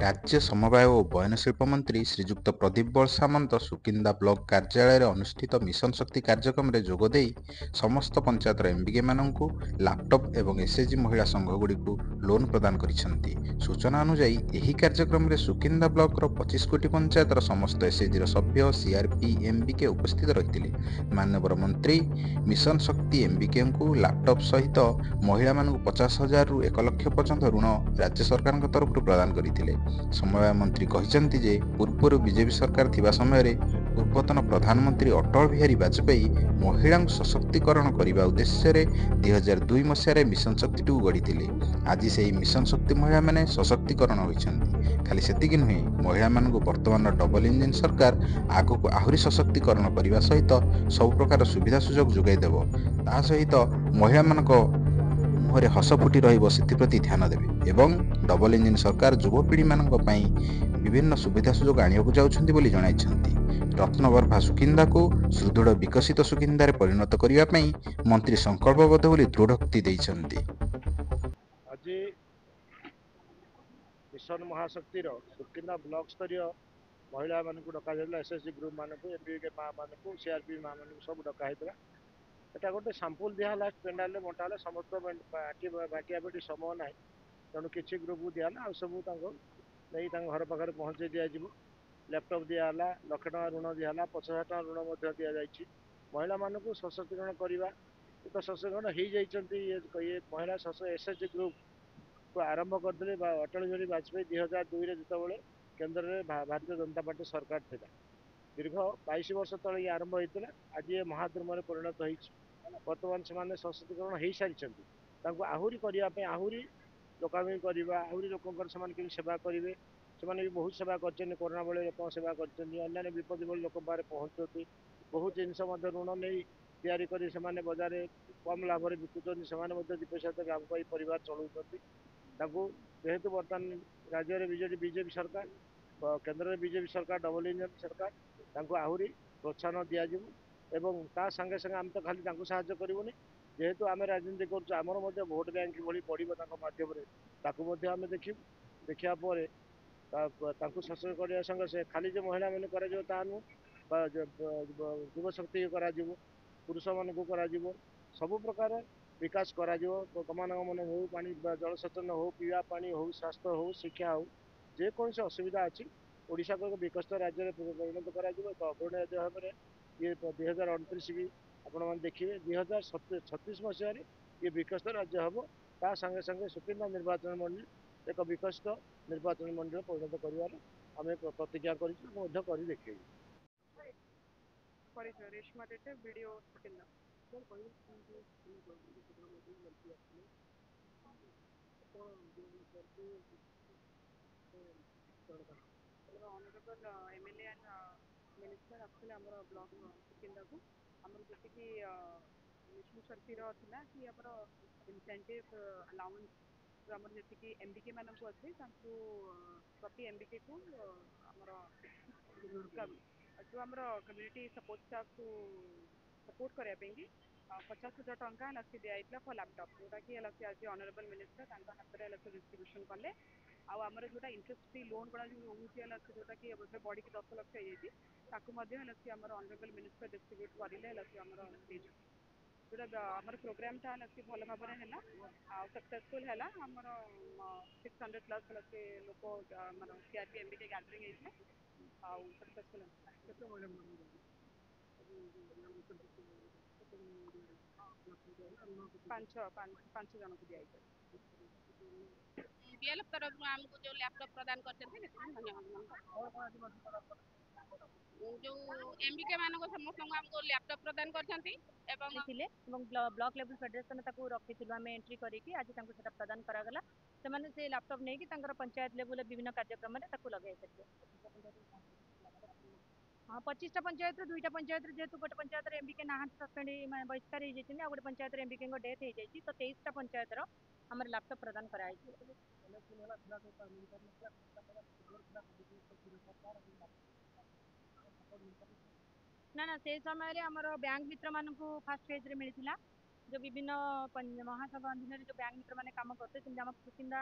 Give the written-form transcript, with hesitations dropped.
ରାଜ୍ୟ ସମବାୟ ଓ ବୟନଶିଳ୍ପ ମନ୍ତ୍ରୀ ଶ୍ରୀଯୁକ୍ତ ପ୍ରଦୀପ ବଳ ସାମନ୍ତ ସୁକିନ୍ଦା ବ୍ଲକ କାର୍ଯ୍ୟାଳୟରେ ଅନୁଷ୍ଠିତ ମିଶନ ଶକ୍ତି କାର୍ଯ୍ୟକ୍ରମରେ ଯୋଗଦେଇ ସମସ୍ତ ପଞ୍ଚାୟତର ଏମ୍ବିକେମାନଙ୍କୁ ଲାପଟପ୍ ଏବଂ ଏସ୍ଏଚ୍ଜି ମହିଳା ସଂଘଗୁଡ଼ିକୁ ଲୋନ୍ ପ୍ରଦାନ କରିଛନ୍ତି। ସୂଚନା ଅନୁଯାୟୀ ଏହି କାର୍ଯ୍ୟକ୍ରମରେ ସୁକିନ୍ଦା ବ୍ଲକର 25 କୋଟି ପଞ୍ଚାୟତର ସମସ୍ତ ଏସ୍ଏଚ୍ଜିର ସଭ୍ୟ ସିଆର୍ପି ଏମ୍ବିକେ ଉପସ୍ଥିତ ରହିଥିଲେ। ମାନ୍ୟବର ମନ୍ତ୍ରୀ ମିଶନ ଶକ୍ତି ଏମ୍ବିକେଙ୍କୁ ଲାପଟପ୍ ସହିତ ମହିଳାମାନଙ୍କୁ 50,000ରୁ 1 ଲକ୍ଷ ପର୍ଯ୍ୟନ୍ତ ଋଣ ରାଜ୍ୟ ସରକାରଙ୍କ ତରଫରୁ ପ୍ରଦାନ କରିଥିଲେ। ସମବାୟ ମନ୍ତ୍ରୀ କହିଛନ୍ତି ଯେ ପୂର୍ବରୁ ବିଜେପି ସରକାର ଥିବା ସମୟରେ ପୂର୍ବତନ ପ୍ରଧାନମନ୍ତ୍ରୀ ଅଟଳ ବିହାରୀ ବାଜପେୟୀ ମହିଳାଙ୍କୁ ସଶକ୍ତିକରଣ କରିବା ଉଦ୍ଦେଶ୍ୟରେ 2002 ମସିହାରେ ମିଶନ ଶକ୍ତିଟିକୁ ଗଢ଼ିଥିଲେ। ଆଜି ସେହି ମିଶନ ଶକ୍ତି ମହିଳାମାନେ ସଶକ୍ତିକରଣ ହୋଇଛନ୍ତି। ଖାଲି ସେତିକି ନୁହେଁ, ମହିଳାମାନଙ୍କୁ ବର୍ତ୍ତମାନର ଡବଲ ଇଞ୍ଜିନ ସରକାର ଆଗକୁ ଆହୁରି ସଶକ୍ତିକରଣ କରିବା ସହିତ ସବୁ ପ୍ରକାର ସୁବିଧା ସୁଯୋଗ ଯୋଗାଇ ଦେବ। ତା ସହିତ ମହିଳାମାନଙ୍କ ମୁହଁରେ ହସ ଫୁଟି ରହିବ ସେଥିପ୍ରତି ଧ୍ୟାନ ଦେବେ ଏବଂ ଡବଲ ଇଞ୍ଜିନ ସରକାର ଯୁବପିଢ଼ିମାନଙ୍କ ପାଇଁ ବିଭିନ୍ନ ସୁବିଧା ସୁଯୋଗ ଆଣିବାକୁ ଯାଉଛନ୍ତି ବୋଲି ଜଣାଇଛନ୍ତି। ରତ୍ନଗର୍ଭା ସୁକିନ୍ଦାକୁ ସୁଦୃଢ଼ ବିକଶିତ ସୁକିନ୍ଦାରେ ପରିଣତ କରିବା ପାଇଁ ମନ୍ତ୍ରୀ ସଂକଳ୍ପବଦ୍ଧ ବୋଲି ଦୃଢ଼ୋକ୍ତି ଦେଇଛନ୍ତି। ଆଜି ମିଶନ ମହାଶକ୍ତିର ସୁକିନ୍ଦା ବ୍ଲକ ସ୍ତରୀୟ ମହିଳାମାନଙ୍କୁ ଡକାଯାଇଥିଲା। ଏସ୍ଏଚ୍ଜି ଗ୍ରୁପ୍ ମାନଙ୍କୁ, ଏମ୍ବିକେ ମା ମାନଙ୍କୁ, ସିଆର୍ପି ମା ମାନଙ୍କୁ ସବୁ ଡକା ହେଇଥିଲା। ଏଟା ଗୋଟେ ସାମ୍ପୁଲ ଦିଆହେଲା, ପେଣ୍ଡାଲରେ ବଣ୍ଟା ହେଲା। ସମସ୍ତ ବାଟିଆ ବାଟି ସମୟ ନାହିଁ, ତେଣୁ କିଛି ଗ୍ରୁପକୁ ଦିଆହେଲା, ଆଉ ସବୁ ତାଙ୍କୁ ନେଇ ତାଙ୍କ ଘର ପାଖରେ ପହଞ୍ଚାଇ ଦିଆଯିବ। ଲ୍ୟାପଟପ୍ ଦିଆହେଲା, 1,00,000 ଟଙ୍କା ଋଣ ଦିଆହେଲା, 50,000 ଟଙ୍କା ଋଣ ମଧ୍ୟ ଦିଆଯାଇଛି। ମହିଳାମାନଙ୍କୁ ସଶକ୍ତିକରଣ କରିବା, ତ ସଶକ୍ତିକରଣ ହେଇଯାଇଛନ୍ତି। ଇଏ ମହିଳା ଏସ୍ଏଚ୍ଜି ଗ୍ରୁପ୍ ଆରମ୍ଭ କରିଥିଲେ ଅଟଳ ବିହାରୀ ବାଜପେୟୀ 2002ରେ ଯେତେବେଳେ କେନ୍ଦ୍ରରେ ଭାରତୀୟ ଜନତା ପାର୍ଟି ସରକାର ଥିଲା। ଦୀର୍ଘ 22 ବର୍ଷ ତଳେ ଇଏ ଆରମ୍ଭ ହେଇଥିଲା। ଆଜି ଏ ମହାଦ୍ରୁମରେ ପରିଣତ ହେଇଛି। ବର୍ତ୍ତମାନ ସେମାନେ ସଶକ୍ତିକରଣ ହେଇସାରିଛନ୍ତି। ତାଙ୍କୁ ଆହୁରି କରିବା ପାଇଁ, ଆହୁରି ଲୋକାଭିମୁଖୀ କରିବା, ଆହୁରି ଲୋକଙ୍କର ସେମାନେ କେମିତି ସେବା କରିବେ। ସେମାନେ ବି ବହୁତ ସେବା କରିଛନ୍ତି। କରୋନା ବେଳେ ଲୋକଙ୍କ ସେବା କରିଛନ୍ତି, ଅନ୍ୟାନ୍ୟ ବିପତ୍ତି ବେଳେ ଲୋକଙ୍କ ପାଖରେ ପହଞ୍ଚୁଛନ୍ତି। ବହୁତ ଜିନିଷ ମଧ୍ୟ ଋଣ ନେଇ ତିଆରି କରି ସେମାନେ ବଜାରରେ କମ୍ ଲାଭରେ ବିକୁଛନ୍ତି। ସେମାନେ ମଧ୍ୟ ଦୁଇ ପଇସା ଲାଭ ପାଇ ପରିବାର ଚଳାଉଛନ୍ତି। ତାଙ୍କୁ ଯେହେତୁ ବର୍ତ୍ତମାନ ରାଜ୍ୟରେ ବିଜେପି ସରକାର, କେନ୍ଦ୍ରରେ ବିଜେପି ସରକାର, ଡବଲ ଇଞ୍ଜିନ ସରକାର, ତାଙ୍କୁ ଆହୁରି ପ୍ରୋତ୍ସାହନ ଦିଆଯିବ। ଏବଂ ତା ସାଙ୍ଗେ ସାଙ୍ଗେ ଆମେ ତ ଖାଲି ତାଙ୍କୁ ସାହାଯ୍ୟ କରିବୁନି, ଯେହେତୁ ଆମେ ରାଜନୀତି କରୁଛୁ, ଆମର ମଧ୍ୟ ଭୋଟ ବ୍ୟାଙ୍କ ଭଳି ବଢ଼ିବ ତାଙ୍କ ମାଧ୍ୟମରେ, ତାକୁ ମଧ୍ୟ ଆମେ ଦେଖିବୁ। ଦେଖିବା ପରେ ତାଙ୍କୁ ସଶକ୍ତ କରିବା ସଙ୍ଗେ ସେ ଖାଲି ଯେ ମହିଳାମାନେ କରାଯିବ ତାହା ନୁହଁ, ବା ଯୁବଶକ୍ତି କରାଯିବ, ପୁରୁଷମାନଙ୍କୁ କରାଯିବ, ସବୁ ପ୍ରକାର ବିକାଶ କରାଯିବ। ଗମନାଗମନ ହଉ, ପାଣି ଜଳସେଚନ ହଉ, ପିଇବା ପାଣି ହଉ, ସ୍ୱାସ୍ଥ୍ୟ ହଉ, ଶିକ୍ଷା ହଉ, ଯେକୌଣସି ଅସୁବିଧା ଅଛି ଓଡ଼ିଶାକୁ ଏକ ବିକଶିତ ରାଜ୍ୟରେ ପରିଣତ କରାଯିବ। ଏକ ଅଗ୍ରଣୀ ରାଜ୍ୟ ଭାବରେ ଇଏ 2029 ବି ଆପଣମାନେ ଦେଖିବେ। 2036 ମସିହାରେ ଇଏ ବିକଶିତ ରାଜ୍ୟ ହେବ। ତା ସାଙ୍ଗେ ସାଙ୍ଗେ ସୁକିନ୍ଦା ନିର୍ବାଚନ ମଣ୍ଡଳୀ ଏକ ବିକଶିତ ନିର୍ବାଚନ ମଣ୍ଡଳୀରେ ପରିଣତ କରିବାର ଆମେ ପ୍ରତିଜ୍ଞା କରିଛୁ, ମଧ୍ୟ କରି ଦେଖେଇବୁ। ରେଶମା ଦେଟେ video Sukinda. Honourable MLA and minister ଆସିଥିଲେ ଆମର ବ୍ଲକ ସୁକିନ୍ଦାକୁ। ଆମର ଯେତିକି ମିଶନ ଶକ୍ତିର ଥିଲା କି ଆମର ଇନସେଣ୍ଟିଭ ଆଲାଉନ୍ସ ଆମର ଯେତିକି ଏମ୍ବିକେ ମାନଙ୍କୁ ଅଛି, ତାଙ୍କୁ ପ୍ରତି ଏମ୍ବିକେକୁ ଆମର ଯେଉଁ ଆମର କମ୍ୟୁନିଟି ସପୋର୍ଟ ଷ୍ଟାଫ୍କୁ ସପୋର୍ଟ କରିବା ପାଇଁକି 50,000 ଟଙ୍କା ଲସି ଦିଆଯାଇଥିଲା ଫର୍ ଲ୍ୟାପଟପ୍, ଯେଉଁଟାକି ଲସି ଆଜି ଅନରେବଲ ମିନିଷ୍ଟର ତାଙ୍କ ହାତରେ ଲସି ଡିଷ୍ଟ୍ରିବ୍ୟୁସନ୍ କଲେ। ଆଉ ଆମର ଯେଉଁଟା ଇଣ୍ଟରେଷ୍ଟ ଫ୍ରି ଲୋନ୍ ଗୁଡ଼ା ଯେଉଁ ରହୁଛି ଲସି, ଯେଉଁଟାକି ଏବେ ବଢ଼ିକି 10 ଲକ୍ଷ ହେଇଯାଇଛି, ତାକୁ ମଧ୍ୟ ଲସି ଆମର ଅନରେବଲ ମିନିଷ୍ଟର ଡିଷ୍ଟ୍ରିବ୍ୟୁଟ୍ କରିଲେ। ଲସି ଆମର ଯେଉଁଟା ଆମର ପ୍ରୋଗ୍ରାମଟା ଲସି ଭଲ ଭାବରେ ହେଲା ଆଉ ସକ୍ସେସଫୁଲ୍ ହେଲା। ଆମର 600+ ଲସି ଲୋକ ଆମର ସିଆର୍ପି ଏମ୍ବିକେ ଗ୍ୟାଦରିଂ ହେଇଥିଲେ ଆଉ ସକ୍ସେସଫୁଲ୍ ହେଲା। ପାଞ୍ଚ ଜଣଙ୍କୁ ଦିଆଯାଇଛି। ବିଏଲ୍ଏଫ୍ ତରଫରୁ ଆମକୁ ଯେଉଁ ଲ୍ୟାପଟପ୍ ପ୍ରଦାନ କରିଛନ୍ତି, ସେଥିପାଇଁ ଧନ୍ୟବାଦ। ଯେଉଁ ଏମ୍ବିକେ ମାନଙ୍କୁ ସମସ୍ତଙ୍କୁ ଆମକୁ ଲ୍ୟାପଟପ୍ ପ୍ରଦାନ କରିଛନ୍ତି ଏବଂ ବ୍ଲକ ଲେଭେଲ ଫେଡେରେସନ ତାକୁ ରଖିଥିଲୁ ଆମେ ଏଣ୍ଟ୍ରି କରିକି। ଆଜି ତାଙ୍କୁ ସେଟା ପ୍ରଦାନ କରାଗଲା। ସେମାନେ ସେ ଲ୍ୟାପଟପ୍ ନେଇକି ତାଙ୍କର ପଞ୍ଚାୟତ ଲେଭେଲରେ ବିଭିନ୍ନ କାର୍ଯ୍ୟକ୍ରମରେ ତାକୁ ଲଗାଇ ପାରିବେ। ହଁ, 25ଟା ପଞ୍ଚାୟତରୁ 2ଟା ପଞ୍ଚାୟତରେ, ଯେହେତୁ ଗୋଟେ ପଞ୍ଚାୟତରେ ଏମ୍ବିକେ ନାହାନ୍ତି, ସସ୍ପେଣ୍ଡ ବହିଷ୍କାର ହେଇଯାଇଛନ୍ତି, ଆଉ ଗୋଟେ ପଞ୍ଚାୟତରେ ଏମ୍ବିକେଙ୍କ ଡେଥ୍ ହେଇଯାଇଛି, ତ 23ଟା ପଞ୍ଚାୟତର ଆମର ଲ୍ୟାପଟପ୍ ପ୍ରଦାନ କରାଯାଇଛି। ନା, ସେ ସମୟରେ ଆମର ବ୍ୟାଙ୍କ ମିତ୍ରମାନଙ୍କୁ ଫାଷ୍ଟ ଫେଜ୍ରେ ମିଳିଥିଲା। ଯେଉଁ ବିଭିନ୍ନ ମହାସଂଘ ଅଧୀନରେ ଯେଉଁ ବ୍ୟାଙ୍କ ମିତ୍ରମାନେ କାମ କରୁଥିଲେ, ସେମିତି ଆମ ସୁକିନ୍ଦା